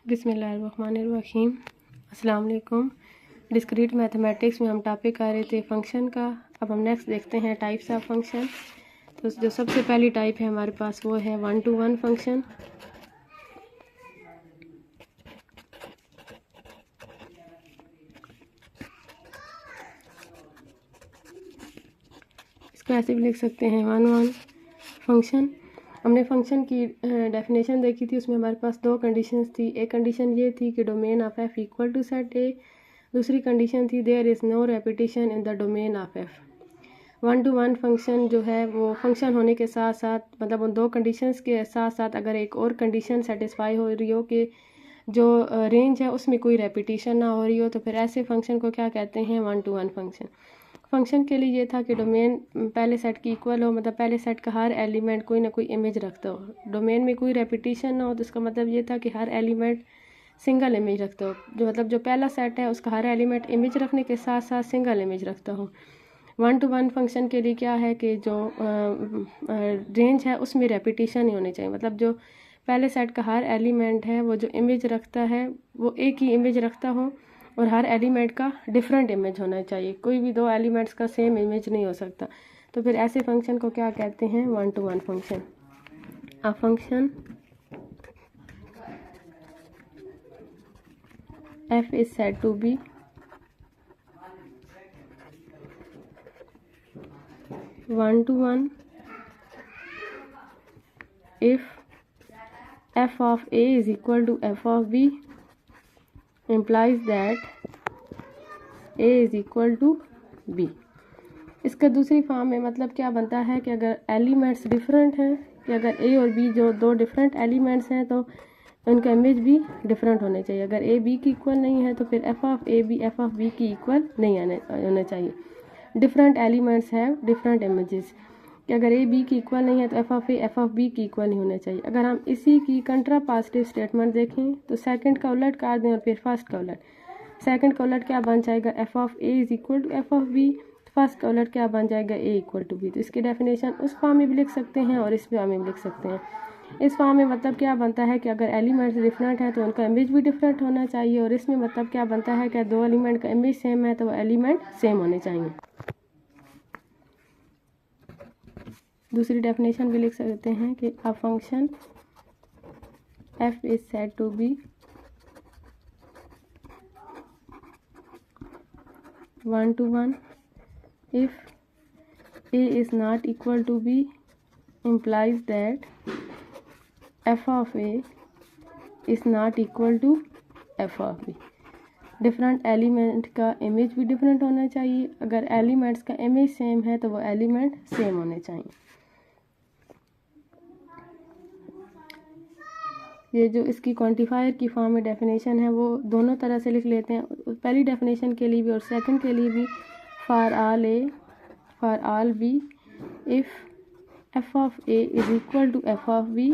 बिस्मिल्लाहिर्रहमानिर्रहीम। अस्सलाम वालेकुम। डिस्क्रीट मैथमेटिक्स में हम टॉपिक कर रहे थे फंक्शन का। अब हम नेक्स्ट देखते हैं टाइप्स ऑफ फंक्शन। तो जो सबसे पहली टाइप है हमारे पास वो है 1 to 1 फंक्शन। इसको ऐसे भी लिख सकते हैं 1-1 फंक्शन। हमने फंक्शन की डेफिनेशन देखी थी, उसमें हमारे पास दो कंडीशंस थी। एक कंडीशन ये थी कि domain of F equal to set A, दूसरी कंडीशन थी there is no repetition in the domain of F. 1 to 1 function जो है वो फंक्शन होने के साथ साथ मतलब उन दो कंडीशंस के साथ साथ अगर एक और कंडीशन सेटिस्फाई हो रही हो कि जो रेंज है उसमें कोई रेपिटेशन ना हो रही हो, तो फिर ऐसे फंक्शन को क्या कहते हैं 1 to 1 फंक्शन। फंक्शन के लिए ये था कि डोमेन पहले सेट की इक्वल हो, मतलब पहले सेट का हर एलिमेंट कोई ना कोई इमेज रखता हो। डोमेन में कोई रेपिटेशन ना हो, तो इसका मतलब ये था कि हर एलिमेंट सिंगल इमेज रखता हो। जो मतलब जो पहला सेट है उसका हर एलिमेंट इमेज रखने के साथ साथ सिंगल इमेज रखता हो। 1 to 1 फंक्शन के लिए क्या है कि जो रेंज है उसमें रेपिटेशन नहीं होनी चाहिए। मतलब जो पहले सेट का हर एलिमेंट है वो जो इमेज रखता है वो एक ही इमेज रखता हो और हर एलिमेंट का डिफरेंट इमेज होना चाहिए। कोई भी दो एलिमेंट्स का सेम इमेज नहीं हो सकता। तो फिर ऐसे फंक्शन को क्या कहते हैं 1 to 1 function. A function f is said to be one to one if f of a is equal to f of b implies that a is equal to b। इसका दूसरी फॉर्म में मतलब क्या बनता है कि अगर एलिमेंट्स डिफरेंट हैं, कि अगर a और b जो दो डिफरेंट एलिमेंट्स हैं तो उनका इमेज भी डिफरेंट होने चाहिए। अगर a b की इक्वल नहीं है तो फिर f of a भी f of b की इक्वल नहीं होना चाहिए। डिफरेंट एलिमेंट्स हैं डिफरेंट इमेजेस, कि अगर a b की इक्वल नहीं है तो f of a f of b की इक्वल नहीं होना चाहिए। अगर हम इसी की कंट्रापाजिटिव स्टेटमेंट देखें तो सेकंड का उलट कर दें और फिर फर्स्ट का उलट। सेकंड का उलट क्या बन जाएगा f of a is equal to f of b। First का उलट क्या बन जाएगा a इक्वल टू b। तो इसकी डेफिनेशन उस फॉर्म में भी लिख सकते हैं और इस फॉर्म में भी लिख सकते हैं। इस फॉर्म में मतलब क्या बनता है कि अगर एलिमेंट्स डिफरेंट हैं तो उनका इमेज भी डिफरेंट होना चाहिए, और इसमें मतलब क्या बनता है कि दो एलिमेंट का इमेज सेम है तो वो एलिमेंट सेम होने चाहिए। दूसरी डेफिनेशन भी लिख सकते हैं कि a function f is said to be one to one if a is not equal to b implies that f of a is not equal to f of b। Different element का image भी different होना चाहिए। अगर elements का image same है तो वो element same होने चाहिए। ये जो इसकी क्वांटिफायर की फॉर्म में डेफिनेशन है वो दोनों तरह से लिख लेते हैं, पहली डेफिनेशन के लिए भी और सेकंड के लिए भी। For all A for all b if f of a is equal to f of b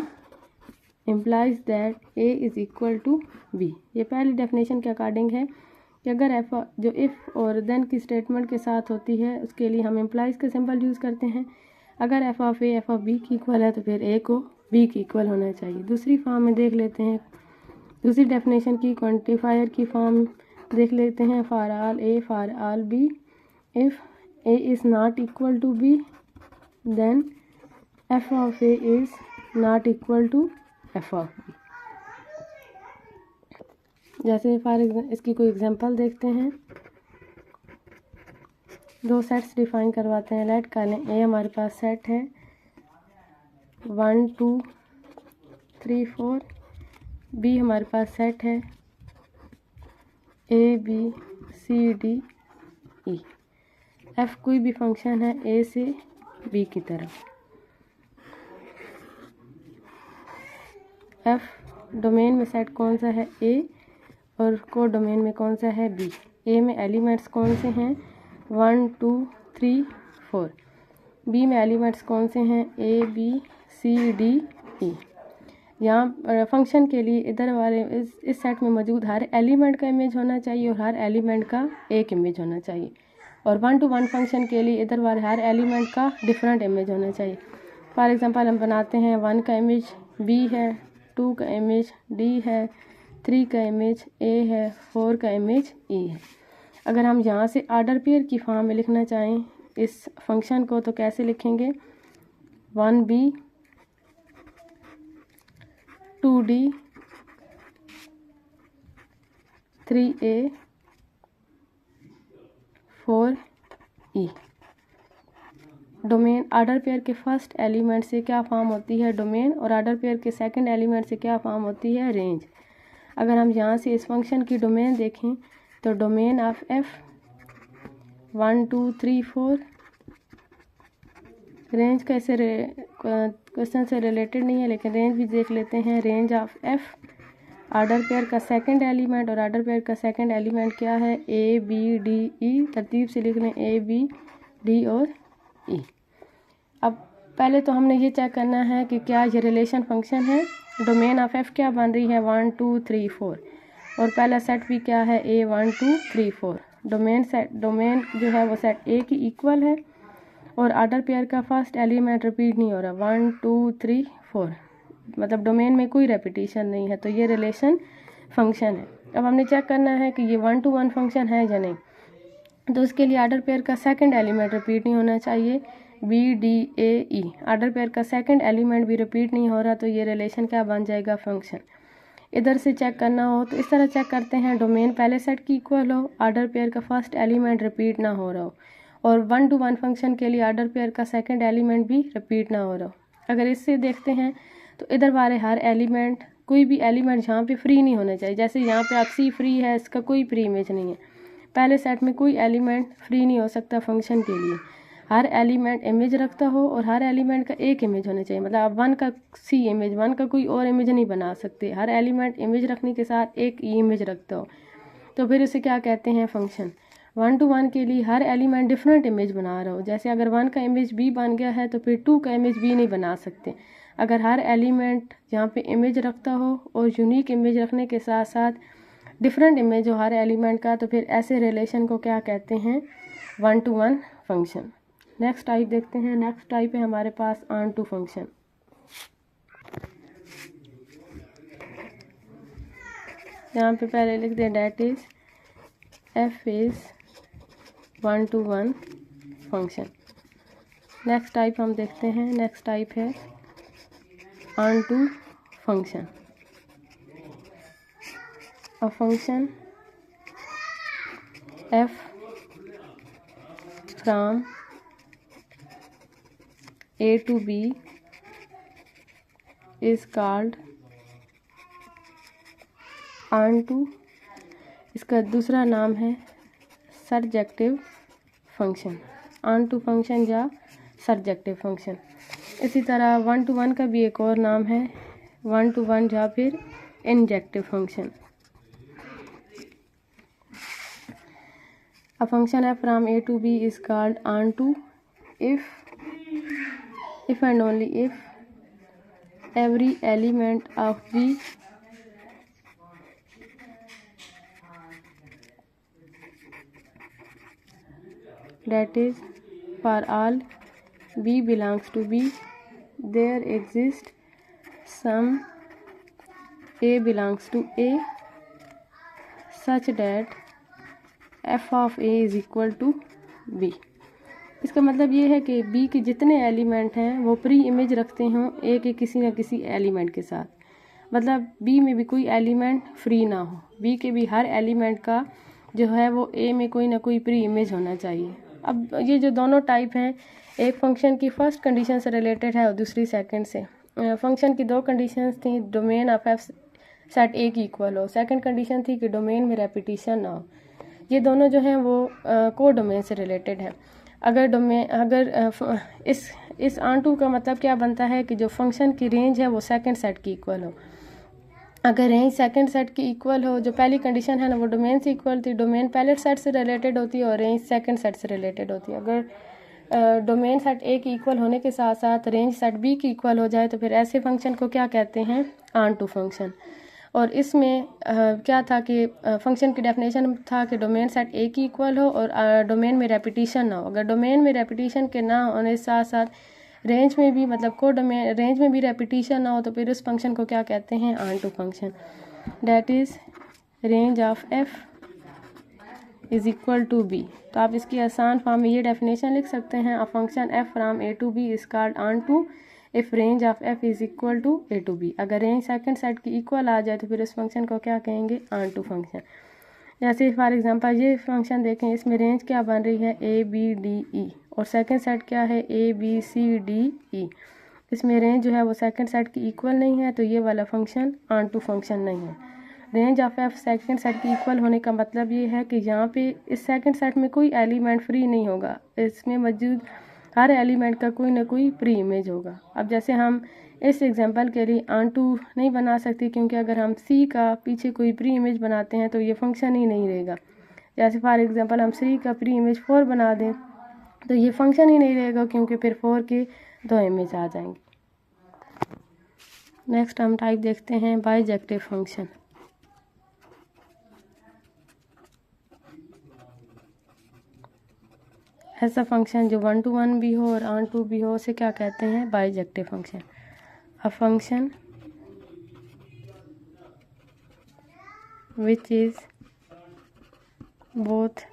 implies that a is equal to b। ये पहली डेफिनेशन के अकॉर्डिंग है कि अगर f जो if और then की स्टेटमेंट के साथ होती है उसके लिए हम इम्प्लाइज का सिंबल यूज़ करते हैं। अगर f of a f of b की इक्वल है तो फिर a को b की इक्वल होना चाहिए। दूसरी फॉर्म में देख लेते हैं, दूसरी डेफिनेशन की क्वांटिफायर की फॉर्म देख लेते हैं। For all a for all b if a is not equal to b then f of a is not equal to f of b। जैसे फॉर इसकी कोई एग्जांपल देखते हैं। दो सेट्स डिफाइन करवाते हैं। लेट कर लें a हमारे पास सेट है 1 2 3 4, b हमारे पास सेट है a b c d e। f कोई भी फंक्शन है a से b की तरफ। f डोमेन में सेट कौन सा है a और को डोमेन में कौन सा है b। a में एलिमेंट्स कौन से हैं 1 2 3 4। b में एलिमेंट्स कौन से हैं a b c d e। यहाँ फंक्शन के लिए इधर वाले इस सेट में मौजूद हर एलिमेंट का इमेज होना चाहिए और हर एलिमेंट का एक इमेज होना चाहिए। और 1 to 1 फंक्शन के लिए इधर वाले हर एलिमेंट का डिफरेंट इमेज होना चाहिए। फॉर एग्जांपल हम बनाते हैं 1 का इमेज b है, 2 का इमेज d है, 3 का इमेज ए है, 4 का इमेज ई है। अगर हम यहाँ से ऑर्डर पेयर की फॉर्म में लिखना चाहें इस फंक्शन को तो कैसे लिखेंगे, 1b 2d 3a 4e। Domain order pair के फर्स्ट एलिमेंट से क्या फॉर्म होती है, डोमेन, और ऑर्डर पेयर के सेकंड एलिमेंट से क्या फॉर्म होती है, रेंज। अगर हम यहाँ से इस फंक्शन की डोमेन देखें तो डोमेन ऑफ f 1 2 3 4, रेंज कैसे क्वेश्चन से रिलेटेड नहीं है लेकिन रेंज भी देख लेते हैं। Range of f order pair का सेकंड एलिमेंट, और ऑर्डर पेयर का सेकंड एलिमेंट क्या है, a b d e, तरतीब से लिख लें a b d और e। अब पहले तो हमने ये चेक करना है कि क्या ये रिलेशन फंक्शन है। डोमेन ऑफ f क्या बन रही है, 1 2 3 4, और पहला सेट भी क्या है, a 1 2 3 4। डोमेन जो है वो सेट a की इक्वल है, और ऑर्डर पेयर का फर्स्ट एलिमेंट रिपीट नहीं हो रहा, 1 2 3 4, मतलब डोमेन में कोई रेपिटेशन नहीं है, तो ये रिलेशन फंक्शन है। अब हमने चेक करना है कि ये 1 to 1 फंक्शन है या नहीं, तो उसके लिए ऑर्डर पेयर का सेकंड एलिमेंट रिपीट नहीं होना चाहिए, b d a e। Order pair का सेकंड एलिमेंट भी रिपीट नहीं हो रहा, तो ये रिलेशन क्या बन जाएगा, फंक्शन। इधर से चेक करना हो तो इस तरह चेक करते हैं, डोमेन पहले सेट की इक्वल हो, ऑर्डर पेयर का फर्स्ट एलिमेंट रिपीट ना हो रहा हो, और 1 to 1 फंक्शन के लिए ऑर्डर पेयर का सेकंड एलिमेंट भी रिपीट ना हो रहा हो। अगर इससे देखते हैं तो इधर वाले हर एलिमेंट, कोई भी एलिमेंट यहाँ पे फ्री नहीं होना चाहिए। जैसे यहाँ पे आप सी फ्री है, इसका कोई प्री इमेज नहीं है, पहले सेट में कोई एलिमेंट फ्री नहीं हो सकता फंक्शन के लिए। हर एलिमेंट इमेज रखता हो, और हर एलिमेंट का एक इमेज होना चाहिए, मतलब आप 1 का सी इमेज, 1 का कोई और इमेज नहीं बना सकते। हर एलिमेंट इमेज रखने के साथ एक ई इमेज रखता हो, तो फिर उसे क्या कहते हैं, फंक्शन। 1 to 1 के लिए हर एलिमेंट डिफरेंट इमेज बना रहा हो, जैसे अगर 1 का इमेज b बन गया है तो फिर 2 का इमेज b नहीं बना सकते। अगर हर एलिमेंट यहाँ पे इमेज रखता हो और यूनिक इमेज रखने के साथ साथ डिफरेंट इमेज हो हर एलिमेंट का, तो फिर ऐसे रिलेशन को क्या कहते हैं, 1 to 1 फंक्शन। नेक्स्ट टाइप देखते हैं। नेक्स्ट टाइप है हमारे पास ऑन टू फंक्शन। यहाँ पे पहले लिख दें that is f is 1 to 1 function. Next type हम देखते हैं। नेक्स्ट टाइप है onto function. A function f from a to b is called on to, इसका दूसरा नाम है सरजेक्टिव फंक्शन, ऑन टू फंक्शन या सरजेक्टिव फंक्शन। इसी तरह 1 to 1 का भी एक और नाम है 1 to 1 या फिर injective function. A function f from a to b is called on to if and only if every element of b that is for all b belongs to b there exists some a belongs to a such that f of a is equal to b। इसका मतलब ये है कि b के जितने element हैं वो pre image रखते हों a के किसी न किसी एलिमेंट के साथ, मतलब b में भी कोई एलिमेंट फ्री ना हो, b के भी हर एलिमेंट का जो है वो a में कोई ना कोई प्री इमेज होना चाहिए। अब ये जो दोनों टाइप हैं, एक फंक्शन की फर्स्ट कंडीशन से रिलेटेड है और दूसरी सेकंड से। फंक्शन की दो कंडीशंस थी, डोमेन ऑफ एफ सेट ए की इक्वल हो, सेकंड कंडीशन थी कि डोमेन में रेपिटेशन ना हो। ये दोनों जो हैं वो को डोमेन से रिलेटेड है। अगर इस ऑन टू का मतलब क्या बनता है कि जो फंक्शन की रेंज है वो सेकंड सेट की इक्वल हो। अगर रेंज सेकंड सेट की इक्वल हो, जो पहली कंडीशन है ना वो डोमेन से इक्वल थी, डोमेन पहले सेट से रिलेटेड होती है और रेंज सेकंड सेट से रिलेटेड होती है। अगर डोमेन सेट ए की इक्वल होने के साथ साथ रेंज सेट बी की इक्वल हो जाए तो फिर ऐसे फंक्शन को क्या कहते हैं, ऑन टू फंक्शन। और इसमें क्या था कि फंक्शन की डेफिनेशन था कि डोमेन सेट ए की इक्वल हो और डोमेन में रेपिटेशन ना हो। अगर डोमेन में रेपिटेशन के ना होने के साथ साथ रेंज में भी मतलब कोडोमेन रेंज में भी रेपिटेशन ना हो तो फिर उस फंक्शन को क्या कहते हैं, onto function. That is range of f is equal to b. तो आप इसकी आसान फॉर्म में ये डेफिनेशन लिख सकते हैं, a function f from A to B is called onto if range of f is equal to A to B. अगर रेंज सेकंड सेट की इक्वल आ जाए तो फिर उस फंक्शन को क्या कहेंगे, ऑन टू फंक्शन। जैसे फॉर एग्जांपल ये फंक्शन देखें, इसमें रेंज क्या बन रही है, ए बी डी ई, और सेकंड सेट क्या है, A B C D E. इसमें रेंज जो है वो सेकंड सेट की इक्वल नहीं है, तो ये वाला फंक्शन ऑन टू फंक्शन नहीं है। Range of F second set की इक्वल होने का मतलब ये है कि यहाँ पे इस सेकंड सेट में कोई एलिमेंट फ्री नहीं होगा, इसमें मौजूद हर एलिमेंट का कोई ना कोई प्री इमेज होगा। अब जैसे हम इस एग्जांपल के लिए ऑन टू नहीं बना सकते, क्योंकि अगर हम सी का पीछे कोई प्री इमेज बनाते हैं तो ये फंक्शन ही नहीं रहेगा। जैसे फॉर एग्जांपल हम 3 का प्री इमेज 4 बना दें तो ये फंक्शन ही नहीं रहेगा, क्योंकि फिर 4 के 2 इमेज आ जाएंगे। नेक्स्ट हम टाइप देखते हैं बाइजेक्टिव फंक्शन। ऐसा फंक्शन जो 1 to 1 भी हो और ऑन टू भी हो उसे क्या कहते हैं, bijective function. A function which is both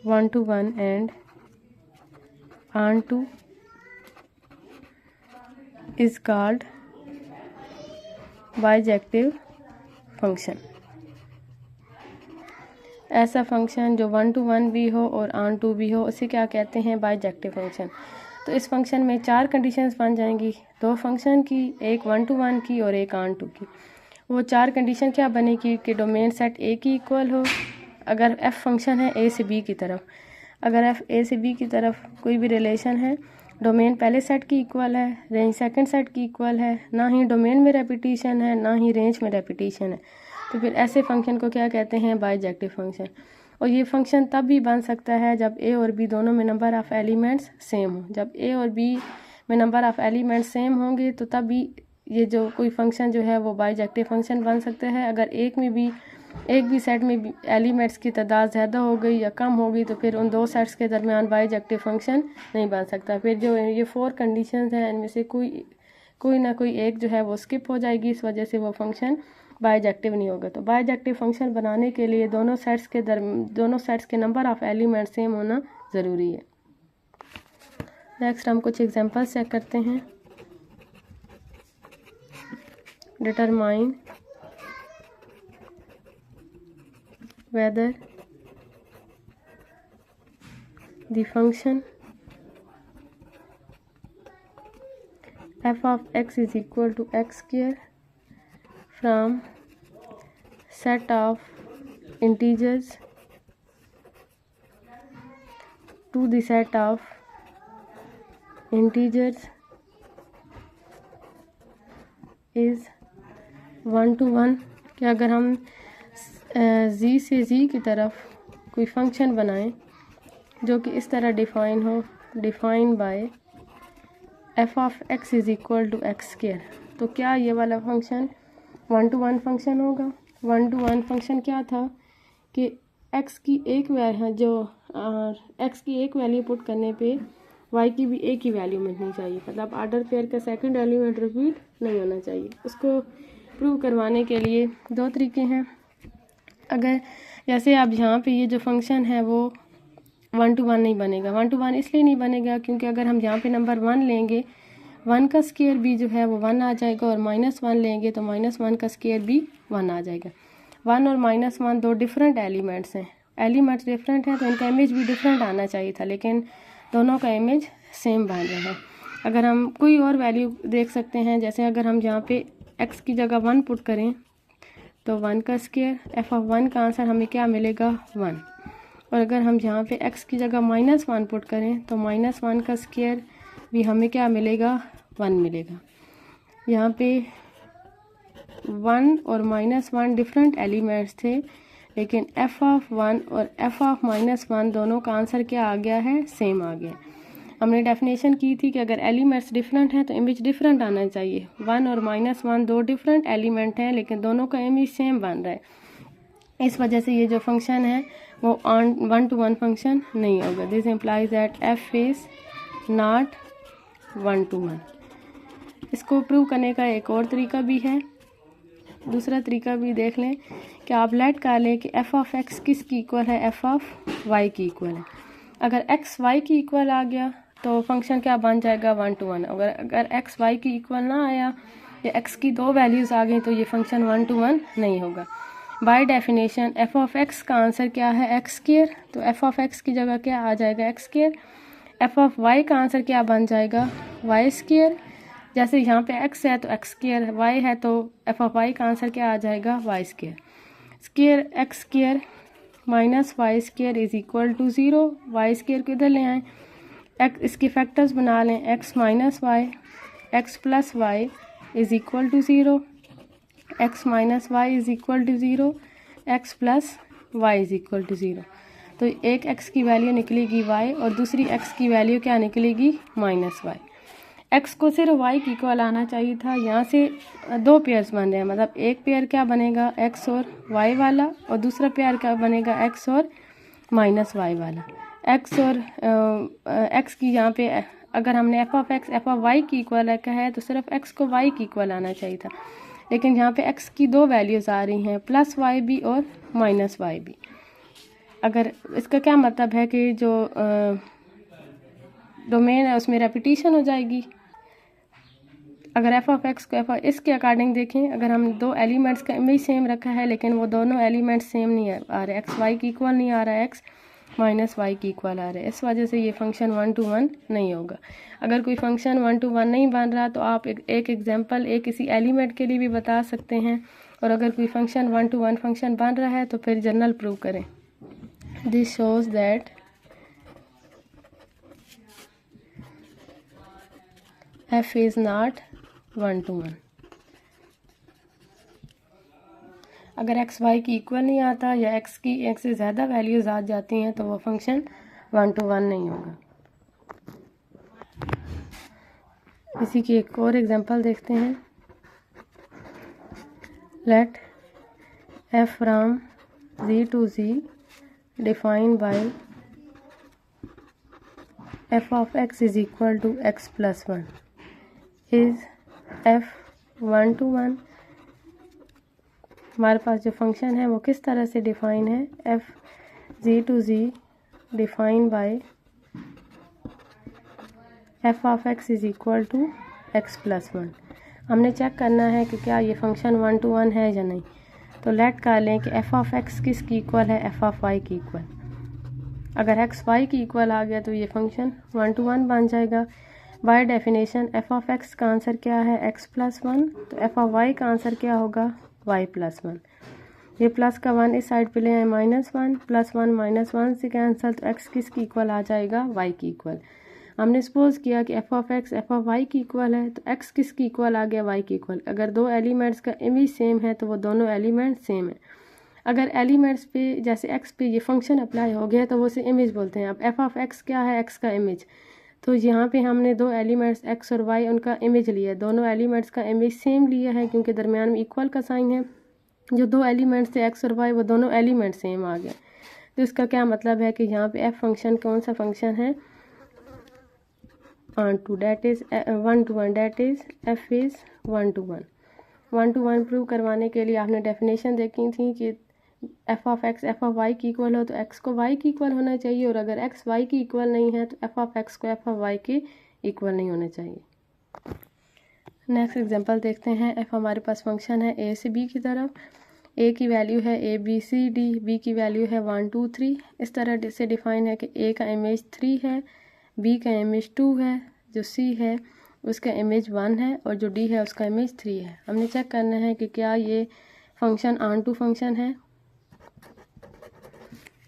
1 to 1 and on to is called bijective function. ऐसा फंक्शन जो 1 to 1 भी हो और ऑन टू भी हो उसे क्या कहते हैं, बाइजेक्टिव फंक्शन। तो इस फंक्शन में 4 कंडीशंस बन जाएंगी, 2 फंक्शन की, एक 1 to 1 की और एक ऑन टू की। वो 4 कंडीशन क्या बनेगी कि डोमेन सेट ए की इक्वल हो, अगर एफ फंक्शन है ए से बी की तरफ, अगर एफ ए से बी की तरफ कोई भी रिलेशन है, डोमेन पहले सेट की इक्वल है, रेंज सेकंड सेट की इक्वल है, ना ही डोमेन में रेपिटेशन है ना ही रेंज में रेपिटेशन है, तो फिर ऐसे फंक्शन को क्या कहते हैं, बाइजेक्टिव फंक्शन। और ये फंक्शन तब भी बन सकता है जब ए और बी दोनों में नंबर ऑफ़ एलिमेंट्स सेम हो। जब ए और बी में नंबर ऑफ़ एलिमेंट्स सेम होंगे तो तब भी ये जो कोई फंक्शन जो है वो बाइजेक्टिव फंक्शन बन सकता है। अगर एक भी सेट में भी एलिमेंट्स की तादाद ज़्यादा हो गई या कम हो गई तो फिर उन 2 सेट्स के दरमियान बाइजेक्टिव फंक्शन नहीं बन सकता। फिर जो ये 4 कंडीशंस हैं इनमें से कोई ना कोई एक जो है वो स्किप हो जाएगी, इस वजह से वो फंक्शन बाइजेक्टिव नहीं होगा। तो बाइजेक्टिव फंक्शन बनाने के लिए दोनों सेट्स के नंबर ऑफ़ एलिमेंट सेम होना ज़रूरी है। नेक्स्ट हम कुछ एग्जांपल्स चेक करते हैं। Determine whether the function f of x is equal to x square from set of integers to the set of integers is 1 to 1। कि अगर हम z से z की तरफ कोई फंक्शन बनाएं जो कि इस तरह डिफ़ाइन हो, define by f of x is equal to x square, तो क्या ये वाला फंक्शन 1 to 1 फंक्शन होगा। 1 to 1 फंक्शन क्या था कि x की एक वैल्यू पुट करने पे y की भी एक ही वैल्यू मिलनी चाहिए, मतलब ऑर्डर पेयर का सेकंड एलिमेंट रिपीट नहीं होना चाहिए। उसको प्रूव करवाने के लिए 2 तरीके हैं। अगर जैसे आप यहाँ पे ये जो फंक्शन है वो 1 to 1 नहीं बनेगा। 1 to 1 इसलिए नहीं बनेगा क्योंकि अगर हम यहाँ पे नंबर 1 लेंगे, 1 का स्क्वायर भी जो है वो 1 आ जाएगा, और -1 लेंगे तो -1 का स्क्वायर भी 1 आ जाएगा। 1 और -1 2 डिफरेंट एलिमेंट्स हैं, एलिमेंट्स डिफरेंट हैं तो इनका इमेज भी डिफरेंट आना चाहिए था, लेकिन दोनों का इमेज सेम बन रहा है। अगर हम कोई और वैल्यू देख सकते हैं, जैसे अगर हम यहाँ पे x की जगह 1 पुट करें तो 1 का स्क्वायर, f ऑफ 1 का आंसर हमें क्या मिलेगा, 1। और अगर हम यहाँ पे x की जगह -1 पुट करें तो -1 का स्क्वायर भी हमें क्या मिलेगा, 1 मिलेगा। यहाँ पे 1 और -1 डिफरेंट एलिमेंट्स थे, लेकिन f ऑफ 1 और f ऑफ -1 दोनों का आंसर क्या आ गया है, सेम आ गया। हमने डेफिनेशन की थी कि अगर एलिमेंट्स डिफरेंट हैं तो इमेज डिफरेंट आना चाहिए। 1 और -1 2 डिफरेंट एलिमेंट हैं लेकिन दोनों का इमेज सेम बन रहा है। इस वजह से ये जो फंक्शन है वो ऑन 1-to-1 फंक्शन नहीं होगा। This implies that F is not 1-to-1। इसको प्रूव करने का एक और तरीका भी है, दूसरा तरीका भी देख लें कि आप लेट कर लें कि एफ ऑफ एक्स किसकी इक्वल है, एफ ऑफ वाई की इक्वल है। अगर एक्स वाई की इक्वल आ गया तो फंक्शन क्या बन जाएगा, 1-to-1। अगर एक्स वाई की इक्वल ना आया या एक्स की दो वैल्यूज़ आ गई तो ये फंक्शन 1-to-1 नहीं होगा। By definition f of x का आंसर क्या है, एक्स स्क्वायर, तो एफ ऑफ एक्स की जगह क्या आ जाएगा, x square. F of y का आंसर क्या बन जाएगा, वाई स्क्वायर। जैसे यहाँ पे एक्स है तो एक्स स्क्वायर, वाई है तो एफ ऑफ वाई का आंसर क्या आ जाएगा, y square. Square x square minus y square is equal to 0। Y square को इधर ले आएँ, इसके फैक्टर्स बना लें, x minus y, x plus y is equal to 0, x minus y is equal to 0, x plus y is equal to 0। तो एक x की वैल्यू निकलेगी वाई और दूसरी एक्स की वैल्यू क्या निकलेगी, माइनस वाई। एक्स को सिर्फ वाई की इक्वल आना चाहिए था, यहाँ से दो पेयर्स बन रहे हैं, मतलब एक पेयर क्या बनेगा, एक्स और वाई वाला, और दूसरा पेयर क्या बनेगा, एक्स और माइनस वाई वाला। एक्स और एक्स की यहाँ पे अगर हमने f of x f of y की इक्वल रखा है तो सिर्फ एक्स को वाई की इक्वल आना चाहिए था, लेकिन यहाँ पे एक्स की दो वैल्यूज़ आ रही हैं, प्लस वाई भी और माइनस वाई भी। अगर इसका क्या मतलब है कि जो डोमेन है उसमें रेपिटेशन हो जाएगी। अगर एफ ऑफ एक्स को एफ इसके अकॉर्डिंग देखें, अगर हम दो एलिमेंट्स का इमेज सेम रखा है लेकिन वो दोनों एलिमेंट्स सेम नहीं आ रहे, एक्स वाई की इक्वल नहीं आ रहा है, एक्स माइनस वाई की इक्वल आ रहा है, इस वजह से ये फंक्शन 1-to-1 नहीं होगा। अगर कोई फंक्शन 1-to-1 नहीं बन रहा तो आप एक एग्जांपल एक किसी एलिमेंट के लिए भी बता सकते हैं, और अगर कोई फंक्शन 1-to-1 फंक्शन बन रहा है तो फिर जनरल प्रूव करें। This shows that f is not 1-to-1। अगर एक्स वाई की इक्वल नहीं आता या एक्स की एक से ज़्यादा वैल्यूज आ जाती हैं तो वो फंक्शन 1-to-1 नहीं होगा। इसी की एक और एग्जांपल देखते हैं। Let f from z to z define by f of x is equal to x plus 1 is f 1-to-1। हमारे पास जो फंक्शन है वो किस तरह से डिफाइन है, f z to z define by f of x is equal to x plus 1। हमने check करना है कि क्या ये फंक्शन 1-to-1 है या नहीं। तो लेट कर लें कि f of x किसकी इक्वल है, f of y की इक्वल। अगर x y की इक्वल आ गया तो ये फंक्शन 1-to-1 बन जाएगा। By definition f of x का आंसर क्या है, x plus 1, तो f of y का आंसर क्या होगा, y plus 1। ये प्लस का 1 इस साइड पे ले आए, -1, +1 -1 से कैंसिल, तो x किसकी इक्वल आ जाएगा, y की इक्वल। हमने सपोज किया कि f of x f of y की इक्वल है, तो x किसकी इक्वल आ गया, y की इक्वल। अगर दो एलिमेंट्स का इमेज सेम है तो वो दोनों एलिमेंट सेम है। अगर एलिमेंट्स पे जैसे x पे ये फंक्शन अप्लाई हो गया तो वो उसे इमेज बोलते हैं। अब f ऑफ x क्या है, x का इमेज। तो यहाँ पे हमने दो एलिमेंट्स x और y उनका इमेज लिया, दोनों एलिमेंट्स का इमेज सेम लिया है क्योंकि दरमियान में इक्वल का साइन है। जो दो एलिमेंट्स थे x और y वो दोनों एलिमेंट सेम आ गए। तो इसका क्या मतलब है कि यहाँ पे f फंक्शन कौन सा फंक्शन है, that is 1-to-1, that is f is 1-to-1। 1-to-1 prove करवाने के लिए आपने डेफिनेशन देखी थी कि f of x f of y की इक्वल हो तो x को y की इक्वल होना चाहिए, और अगर x y की इक्वल नहीं है तो f ऑफ x को f ऑफ y के इक्वल नहीं होना चाहिए। नेक्स्ट एग्जांपल देखते हैं। f हमारे पास फंक्शन है a से b की तरफ, a की वैल्यू है a b c d, b की वैल्यू है 1 2 3। इस तरह से डिफाइन है कि a का इमेज 3 है, b का इमेज 2 है, जो c है उसका इमेज 1 है और जो d है उसका इमेज 3 है। हमने चेक करना है कि क्या ये फंक्शन ऑन टू फंक्शन है।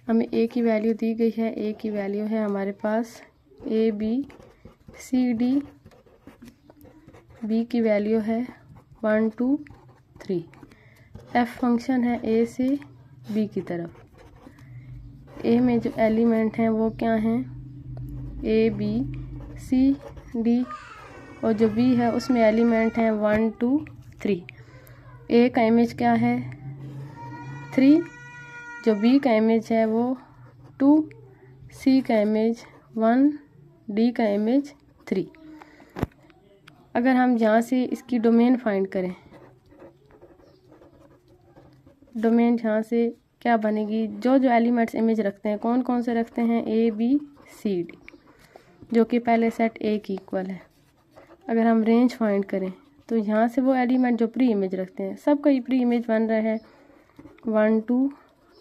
हमें a की वैल्यू दी गई है, a की वैल्यू है हमारे पास a b c d, b की वैल्यू है 1 2 3। f फंक्शन है a से b की तरफ। a में जो एलिमेंट हैं वो क्या हैं, a b c d, और जो b है उसमें एलिमेंट हैं 1 2 3। a का इमेज क्या है 3, जो बी का इमेज है वो 2, सी का इमेज 1, डी का इमेज 3। अगर हम यहाँ से इसकी डोमेन फाइंड करें, डोमेन यहाँ से क्या बनेगी, जो जो एलिमेंट्स इमेज रखते हैं, कौन कौन से रखते हैं, ए बी सी डी, जो कि पहले सेट ए की इक्वल है। अगर हम रेंज फाइंड करें तो यहाँ से वो एलिमेंट जो प्री इमेज रखते हैं, सबका ही प्री इमेज बन रहा है 1 2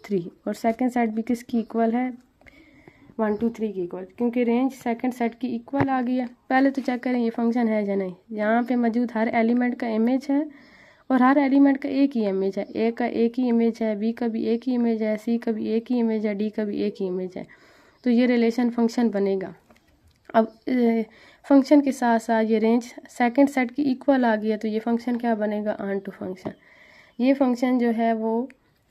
3, और सेकंड सेट भी किसकी इक्वल है, 1 2 3 की इक्वल, क्योंकि रेंज सेकंड सेट की इक्वल आ गई है। पहले तो चेक करें ये फंक्शन है या नहीं। यहाँ पे मौजूद हर एलिमेंट का इमेज है और हर एलिमेंट का एक ही इमेज है। ए का एक ही इमेज है, बी का भी एक ही इमेज है, सी का भी एक ही इमेज है, डी का भी एक ही इमेज है। तो ये रिलेशन फंक्शन बनेगा। अब फंक्शन के साथ साथ ये रेंज सेकंड सेट की इक्वल आ गई है, तो ये फंक्शन क्या बनेगा, ऑन टू फंक्शन। ये फंक्शन जो है वो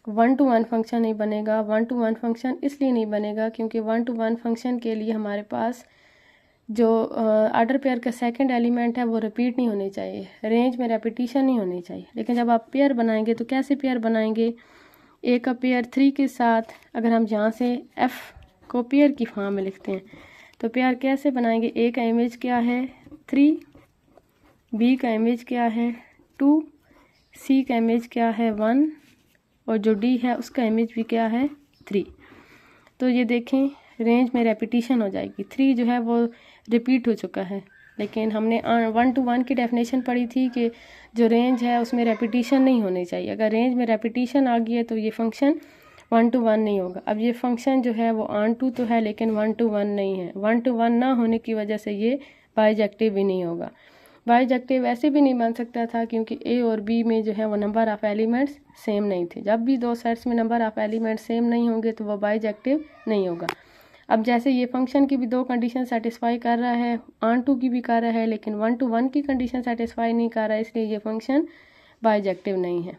1 to 1 फंक्शन नहीं बनेगा। 1 to 1 फंक्शन इसलिए नहीं बनेगा क्योंकि 1 to 1 फंक्शन के लिए हमारे पास जो ऑर्डर पेयर का सेकंड एलिमेंट है वो रिपीट नहीं होने चाहिए, रेंज में रेपिटेशन नहीं होनी चाहिए। लेकिन जब आप पेयर बनाएंगे तो कैसे पेयर बनाएंगे, ए का पेयर 3 के साथ, अगर हम यहाँ से एफ को पेयर की फॉर्म में लिखते हैं तो पेयर कैसे बनाएंगे, ए का इमेज क्या है 3, बी का इमेज क्या है 2, सी का इमेज क्या है 1, और जो डी है उसका इमेज भी क्या है 3। तो ये देखें रेंज में रेपिटेशन हो जाएगी, 3 जो है वो रिपीट हो चुका है। लेकिन हमने 1 to 1 की डेफिनेशन पढ़ी थी कि जो रेंज है उसमें रेपिटेशन नहीं होनी चाहिए। अगर रेंज में रेपिटेशन आ गई है तो ये फंक्शन 1 to 1 नहीं होगा। अब ये फंक्शन जो है वो ऑन टू तो है लेकिन 1 to 1 नहीं है। 1 to 1 ना होने की वजह से ये बाइजेक्टिव भी नहीं होगा। बाइजेक्टिव ऐसे भी नहीं बन सकता था क्योंकि ए और बी में जो है वो नंबर ऑफ़ एलिमेंट्स सेम नहीं थे। जब भी दो सेट्स में नंबर ऑफ़ एलिमेंट्स सेम नहीं होंगे तो वो बाइजेक्टिव नहीं होगा। अब जैसे ये फंक्शन की भी दो कंडीशन सेटिस्फाई कर रहा है, ऑन टू की भी कर रहा है, लेकिन 1 to 1 की कंडीशन सेटिस्फाई नहीं कर रहा है, इसलिए ये फंक्शन बाइजेक्टिव नहीं है।